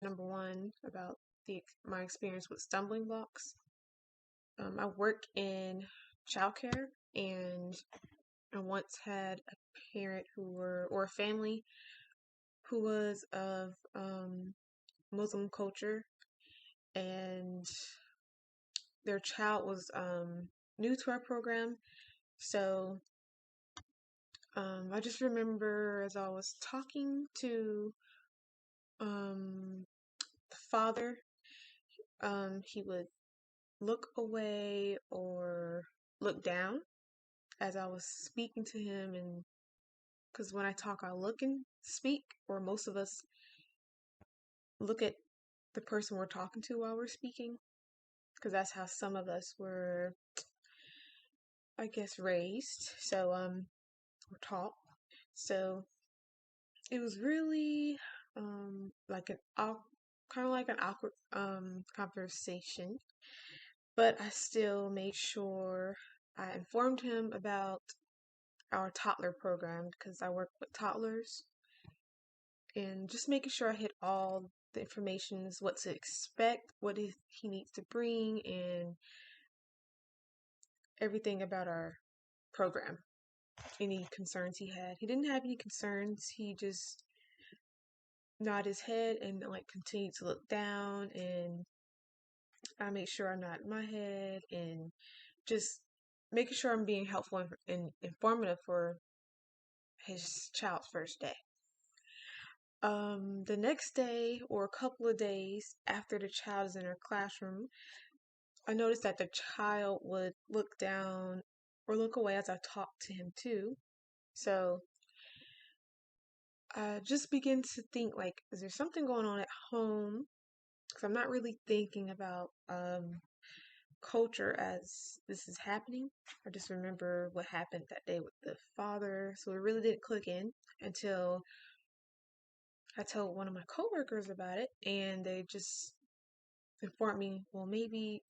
number one about my experience with stumbling blocks. I work in childcare, and I once had a parent or a family who was of Muslim culture, and their child was new to our program. So I just remember as I was talking to the father, he would look away or look down as I was speaking to him. And because when I talk, I look and speak, or most of us look at the person we're talking to while we're speaking, because that's how some of us were, I guess, raised. So, or taught. So it was really like kind of like an awkward conversation, but I still made sure I informed him about our toddler program because I work with toddlers, and just making sure I hit all the information, what to expect, he needs to bring, and everything about our program. Any concerns he had. He didn't have any concerns. He just nodded his head and like continued to look down, and I made sure I nodded my head and just making sure I'm being helpful and informative for his child's first day. The next day or a couple of days after the child is in her classroom, I noticed that the child would look down or look away as I talked to him too. So I just begin to think like, is there something going on at home? Because I'm not really thinking about culture as this is happening. I just remember what happened that day with the father, so it really didn't click in until I told one of my coworkers about it, and they just informed me, well, maybe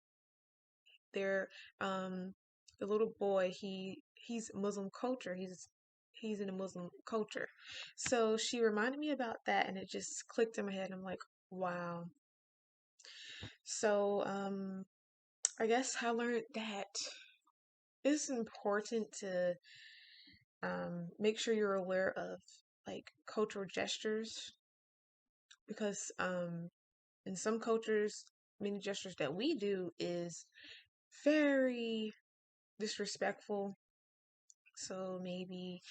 they're the little boy, he's Muslim culture. He's in a Muslim culture. So she reminded me about that, and it just clicked in my head. I'm like, wow. So I guess I learned that it's important to make sure you're aware of like cultural gestures, because in some cultures, many gestures that we do is very disrespectful. So maybe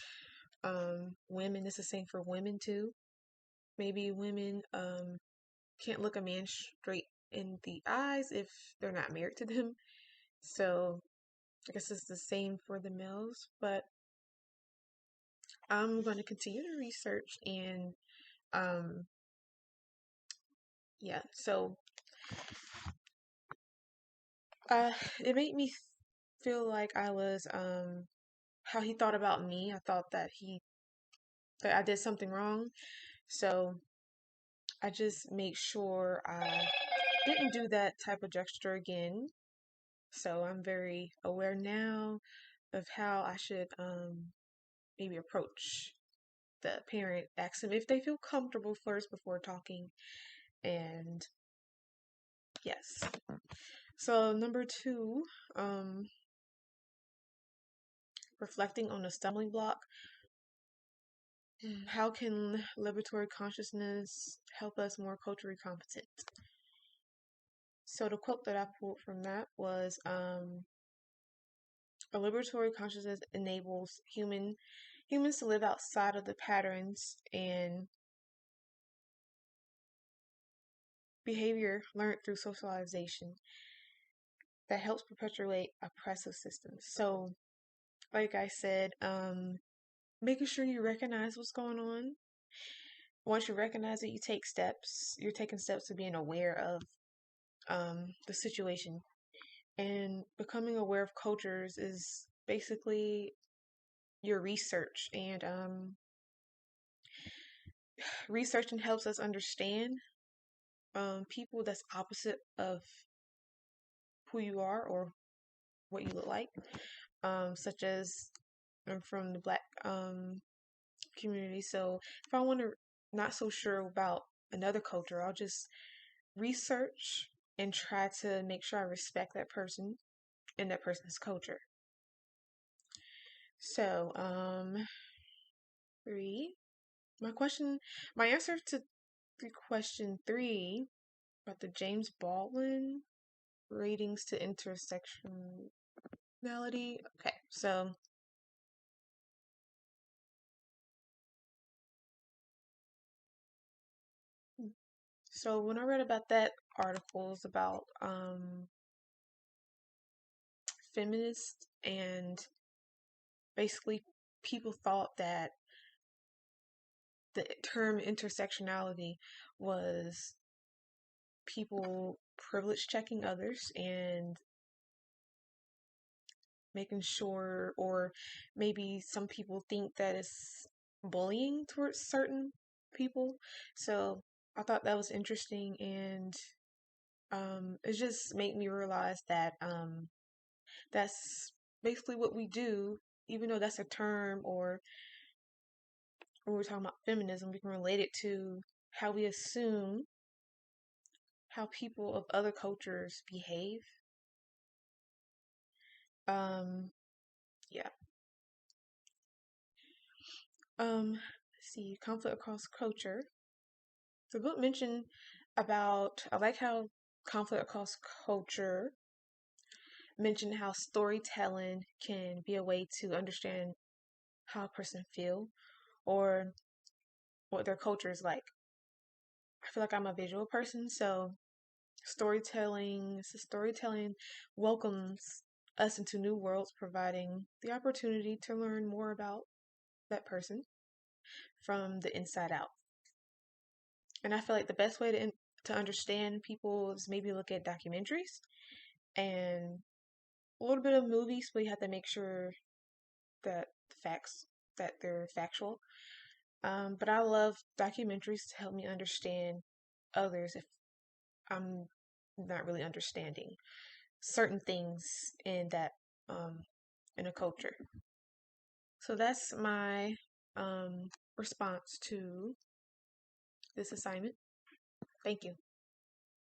women, it's the same for women too. Maybe women can't look a man straight in the eyes if they're not married to them. So I guess it's the same for the males, but I'm going to continue to research, and um yeah, so uh it made me feel like I was how he thought about me. I thought that I did something wrong. So I just made sure I didn't do that type of gesture again. So I'm very aware now of how I should maybe approach the parent, ask them if they feel comfortable first before talking. And yes. So number two, reflecting on the stumbling block. How can liberatory consciousness help us more culturally competent? So the quote that I pulled from that was, a liberatory consciousness enables humans to live outside of the patterns and behavior learned through socialization that helps perpetuate oppressive systems. So, like I said, making sure you recognize what's going on. Once you recognize it, you take steps. You're taking steps to being aware of the situation. And becoming aware of cultures is basically your research. And researching helps us understand people that's opposite of who you are or what you look like, such as I'm from the Black community. So if I want to not so sure about another culture, I'll just research and try to make sure I respect that person and that person's culture. So, three. My answer to question three about the James Baldwin ratings to intersectionality. Okay, so when I read about that articles about feminists, and basically people thought that the term intersectionality was people privilege checking others and making sure, or maybe some people think that it's bullying towards certain people. So I thought that was interesting, and it just made me realize that that's basically what we do, even though that's a term, or when we're talking about feminism, we can relate it to how we assume how people of other cultures behave. Um, yeah. Let's see, conflict across culture. The book mentioned about, I like how conflict across culture mentioned how storytelling can be a way to understand how a person feel or what their culture is like. I feel like I'm a visual person, so storytelling welcomes us into new worlds, providing the opportunity to learn more about that person from the inside out. And I feel like the best way to understand people is maybe look at documentaries and a little bit of movies, but you have to make sure that that they're factual. But I love documentaries to help me understand others if I'm not really understanding certain things um in a culture. So that's my response to this assignment. Thank you.